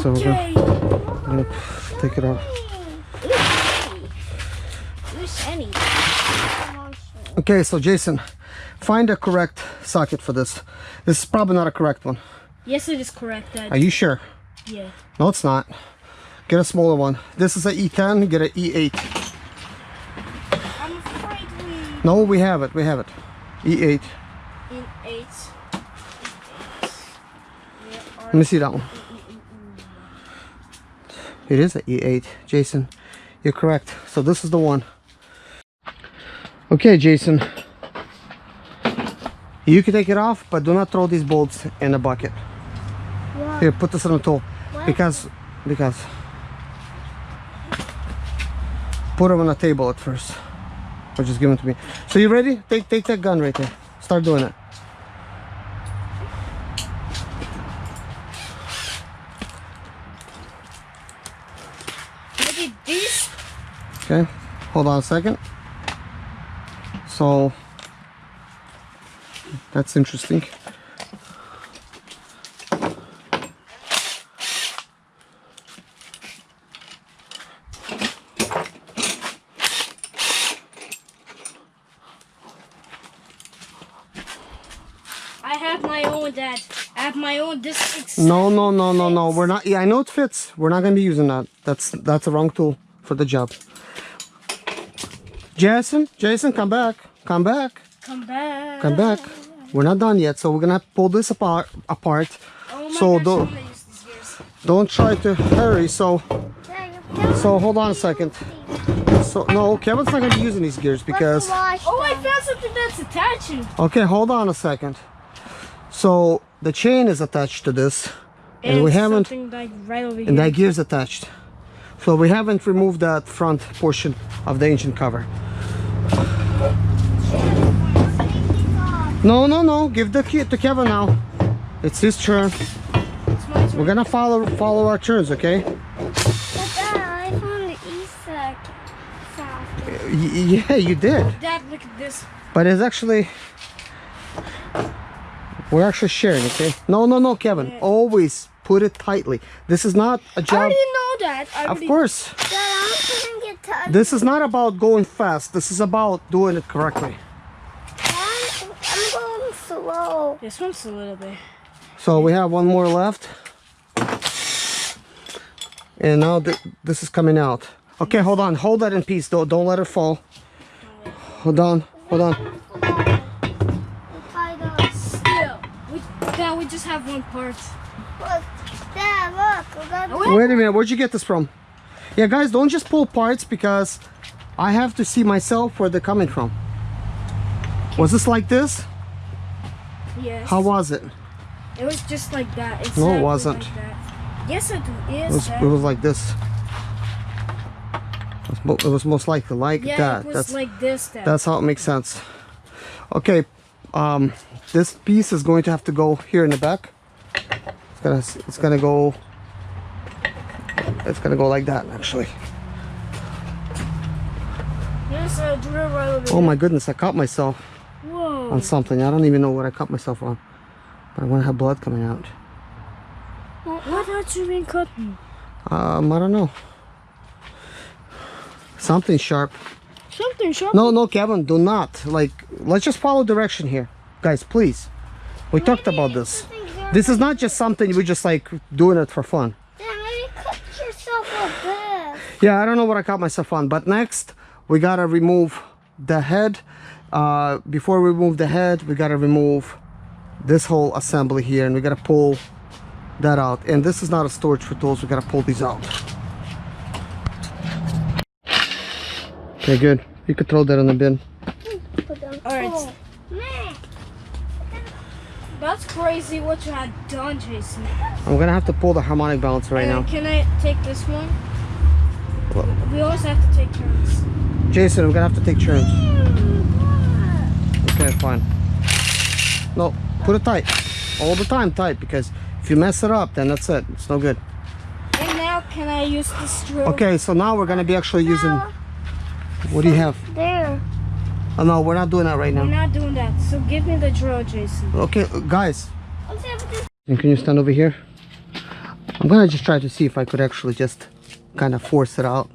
So we're gonna take it off. Okay, so Jason, find a correct socket for this. This is probably not a correct one. Yes, it is correct, Dad. Are you sure? Yeah. No, it's not. Get a smaller one. This is an E10, get an E8. I'm afraid we... No, we have it, E8. E8. Let me see that one. It is an E8, Jason. You're correct. So this is the one. Okay, Jason. You can take it off, but do not throw these bolts in a bucket. What? Here, put this on the tool. What? Because put them on the table at first. Or just give them to me. So you ready? Take that gun right there. Start doing it. Maybe these? Okay, hold on a second. So that's interesting. I have my own, Dad. I have my own. This No. We're not. Yeah, I know it fits. We're not gonna be using that. That's the wrong tool for the job. Jason, come back. Come back. Come back. Come back. We're not done yet, so we're gonna pull this apart. Oh my So gosh, I'm gonna use these gears. don't try to hurry. So hold on a second. So no, Kevin's not gonna be using these gears because. Oh, I found something that's attaching. Okay, hold on a second. So the chain is attached to this, and we haven't. Something like right over here. And that gear's attached. So we haven't removed that front portion of the engine cover. No. Give the key to Kevin now. It's his turn. It's my turn. We're gonna follow our turns, okay? But I found the socket. Yeah, you did. Dad, look at this. But it's actually we're actually sharing, okay? No, Kevin. Yeah. Always put it tightly. This is not a I job. already know that. Of course. Dad, I'm gonna get touched. This is not about going fast. This is about doing it correctly. I'm going slow. This one's a little bit. So we have one more left. And now this is coming out. Okay, hold on. Hold that in peace. Don't let it fall. Hold on. Still, Dad, we just have one part. Look, Dad, look. We got Wait a minute. Where'd you get this from? Yeah, guys, don't just pull parts because I have to see myself where they're coming from. Was this like this? Yes. How was it? It was just like that. No, it Exactly wasn't. like that. Yes, it is. It was like this. It was most likely like Yeah, that. it was like this. Dad. That's how it makes sense. Okay, this piece is going to have to go here in the back. It's gonna go like that actually. Yes, I drew right over Oh my goodness, I cut myself Whoa. on something. I don't even know what I cut myself on. But I want to have blood coming out. What had you been cutting? I don't know. Something sharp. Something sharp. No, Kevin, do not. Like, let's just follow direction here. Guys, please. We talked about this. This is not just something we're just like doing it for fun. Dad, maybe cut yourself with this. Yeah, I don't know what I cut myself on, but next we gotta remove the head. Before we remove the head, we gotta remove this whole assembly here, and we gotta pull that out. And this is not a storage for tools. We gotta pull these out. Okay, good. You could throw that in the bin. Alright. That's crazy what you had done, Jason. I'm gonna have to pull the harmonic balancer right now. Can I take this one? Well, We always have to take turns. Jason, I'm gonna have to take turns. Okay, fine. No, put it tight. All the time tight, because if you mess it up, then that's it. It's no good. And now can I use this drill? Okay, so now we're gonna be actually using... What do you have? There. Oh no, we're not doing that right We're now. not doing that. So give me the drill, Jason. Okay, guys. Let's have this. And can you stand over here? I'm gonna just try to see if I could actually just kind of force it out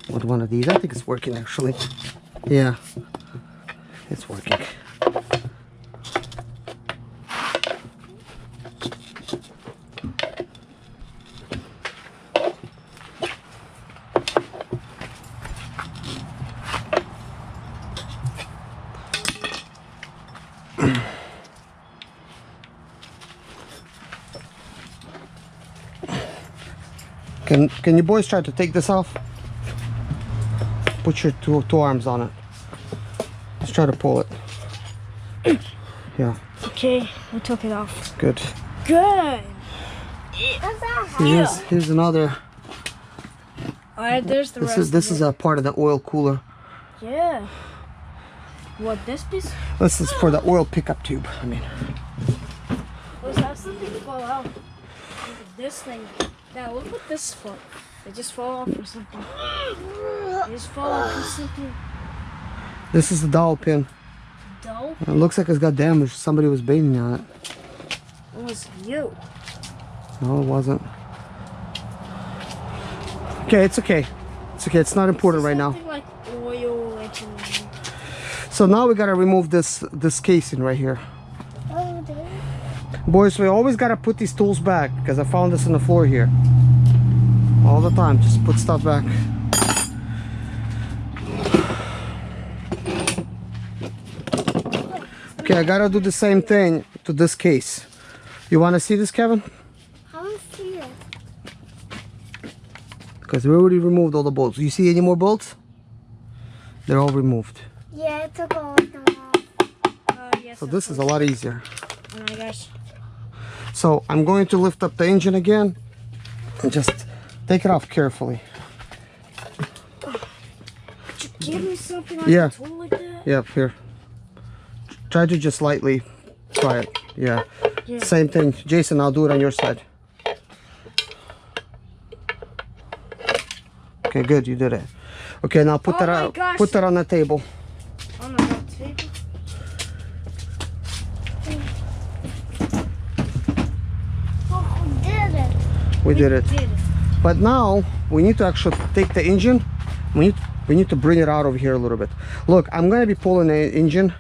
with one of these. I think it's working actually. Yeah, it's working. Can you boys try to take this off? Put your two arms on it. Let's try to pull it. Yeah. Okay, we took it off. Good. Good. Here's another. Alright, there's the rest. This is a part of the oil cooler. Yeah. What, this piece? This is for the oil pickup tube. I mean. Was that something fall out? Look at this thing. Now look what this for. It just fall off or something. It just fall off or something. This is the dowel pin. Dowel? It looks like it's got damage. Somebody was banging on it. It was you. No, it wasn't. Okay, it's okay. It's okay. It's not important right now. Something like oil. So now we gotta remove this casing right here. Boys, we always gotta put these tools back because I found this on the floor here. All the time, just put stuff back. Okay, I gotta do the same thing to this case. You wanna see this, Kevin? I want to see it. Because we already removed all the bolts. You see any more bolts? They're all removed. Yeah, it took all of them off. Yes, So this is a lot easier. Oh my gosh. So I'm going to lift up the engine again and just take it off carefully. Give me something like Yeah. a tool like that? Yep, here. Try to just lightly try it. Yeah. Yeah. Same thing. Jason, I'll do it on your side. Okay, good, you did it. Okay, now put Oh that my out. gosh. Put that on the table. On the table? Oh, we did it. We did it. Did it. But now we need to actually take the engine. We need to bring it out over here a little bit. Look, I'm gonna be pulling the engine,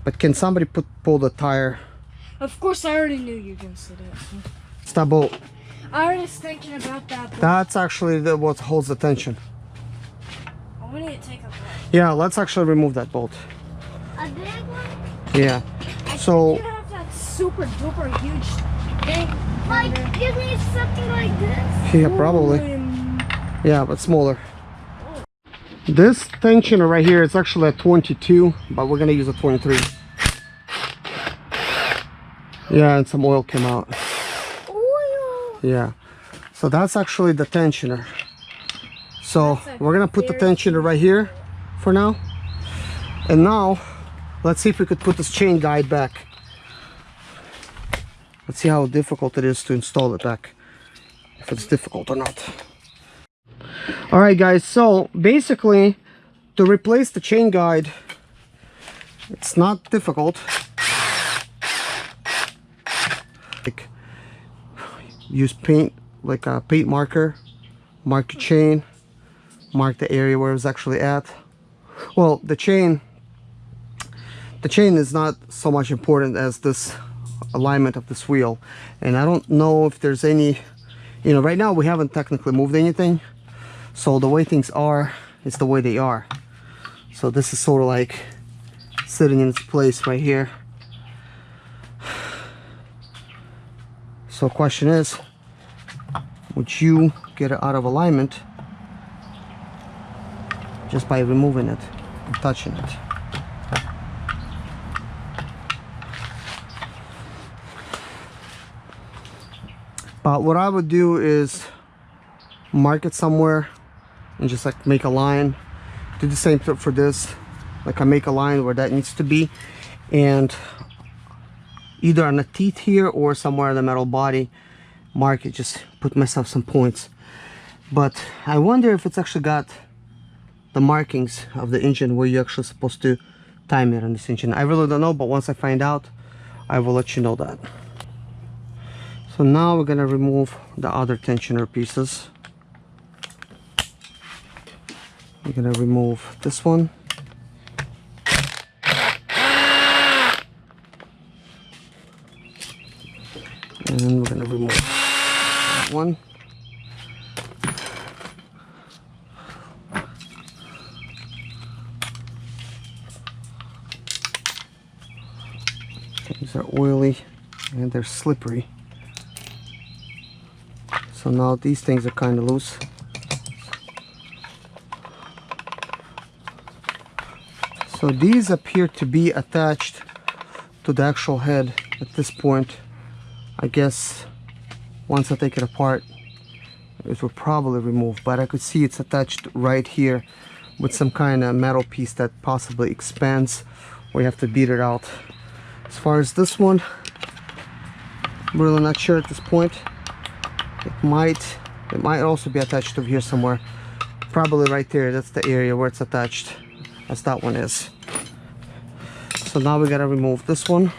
but can somebody pull the tire? Of course, I already knew you were gonna say that. It's that bolt. I already was thinking about that. But That's actually what holds the tension. we need to take a look. Yeah, let's actually remove that bolt. A big one? Yeah. So You have that super duper huge thing. Like, you need something like this? yeah, probably. Yeah, but smaller. This tensioner right here is actually a 22, but we're gonna use a 23. Yeah, and some oil came out. Oil. Yeah. So that's actually the tensioner. So we're gonna put the tensioner right here for now. And now, let's see if we could put this chain guide back. Let's see how difficult it is to install it back. If it's difficult or not. Alright guys, so basically to replace the chain guide, it's not difficult. Like, use paint, like a paint marker, mark your chain, mark the area where it's actually at. Well, the chain is not so much important as this alignment of this wheel. And I don't know if there's any, you know, right now we haven't technically moved anything. So the way things are, it's the way they are. So this is sort of like sitting in its place right here. So question is, would you get it out of alignment just by removing it and touching it? But what I would do is mark it somewhere and just like make a line. Do the same thing for this. Like I make a line where that needs to be, and either on the teeth here or somewhere in the metal body, mark it, just put myself some points. But I wonder if it's actually got the markings of the engine where you're actually supposed to time it on this engine. I really don't know, but once I find out, I will let you know that. So So now we're gonna remove the other tensioner pieces. We're gonna remove this one. And we're gonna remove that one. These are oily and they're slippery. So now these things are kind of loose. So these appear to be attached to the actual head at this point. I guess once I take it apart, it will probably remove, but I could see it's attached right here with some kind of metal piece that possibly expands, or you have to beat it out. As far as this one, I'm really not sure at this point. It might also be attached over here somewhere. Probably right there. That's the area where it's attached, as that one is. So now we gotta remove this one.